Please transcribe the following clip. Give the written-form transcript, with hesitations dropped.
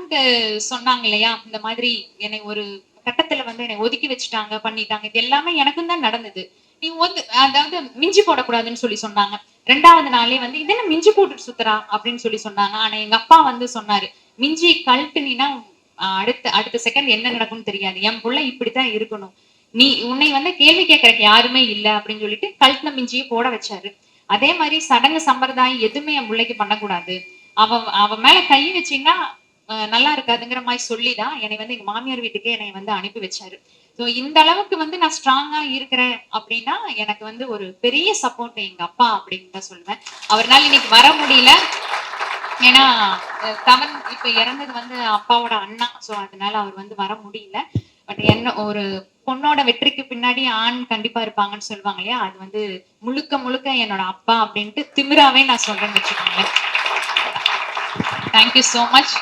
Husband சொன்னாங்க இல்லையா, இந்த மாதிரி என்னை ஒரு கட்டத்துல வந்து என்னை ஒதுக்கி வச்சுட்டாங்க, பண்ணிட்டாங்க. இது எல்லாமே எனக்கும் தான் நடந்தது. நீ அதாவது மிஞ்சி போடக்கூடாதுன்னு சொல்லி சொன்னாங்க. 2வது நாளே வந்து, "இது என்ன மிஞ்சி போட்டுட்டு சுத்துறா?" அப்படின்னு சொல்லி சொன்னாங்க. ஆனா எங்க அப்பா வந்து சொன்னாரு, "மிஞ்சி கழட்டுனீன்னா, அடுத்த அடுத்த செகண்ட் என்ன நடக்கும்னு தெரியாது. என் புள்ள இப்படித்தான் இருக்கணும். உன்னை வந்து கேள்வி கேட்கறக்கு யாருமே இல்ல." அப்படின்னு சொல்லிட்டு கழட்டுன மிஞ்சிய போட வச்சாரு. அதே மாரி சடங்கு சம்பிரதாயம் எதுவுமே என் புள்ளைக்கு பண்ணக்கூடாது. அவ அவ மேல கை வச்சீங்கன்னா, நல்லா இருக்காதுங்கிற மாரி சொல்லி தான் என்னை வந்து எங்க மாமியார் வீட்டுக்கே என்னைய வந்து அனுப்பி வச்சாரு. ஸோ இந்த அளவுக்கு வந்து நான் ஸ்ட்ராங்கா இருக்கிறேன் அப்படின்னா, எனக்கு வந்து ஒரு பெரிய சப்போர்ட் எங்க அப்பா அப்படின்னு தான் சொல்லுவேன். அவர்னால இன்னைக்கு வர முடியல. ஏன்னா, தவன் இப்ப இறந்தது வந்து அப்பாவோட அண்ணா. ஸோ அதனால அவர் வந்து வர முடியல. பட் என்ன ஒரு பொண்ணோட வெற்றிக்கு பின்னாடி ஆண் கண்டிப்பா இருப்பாங்கன்னு சொல்லுவாங்க இல்லையா? அது வந்து முழுக்க முழுக்க என்னோட அப்பா அப்படின்ட்டு திமிராவே நான் சொல்றேன்னு வச்சுக்கோங்களேன். Thank you so much.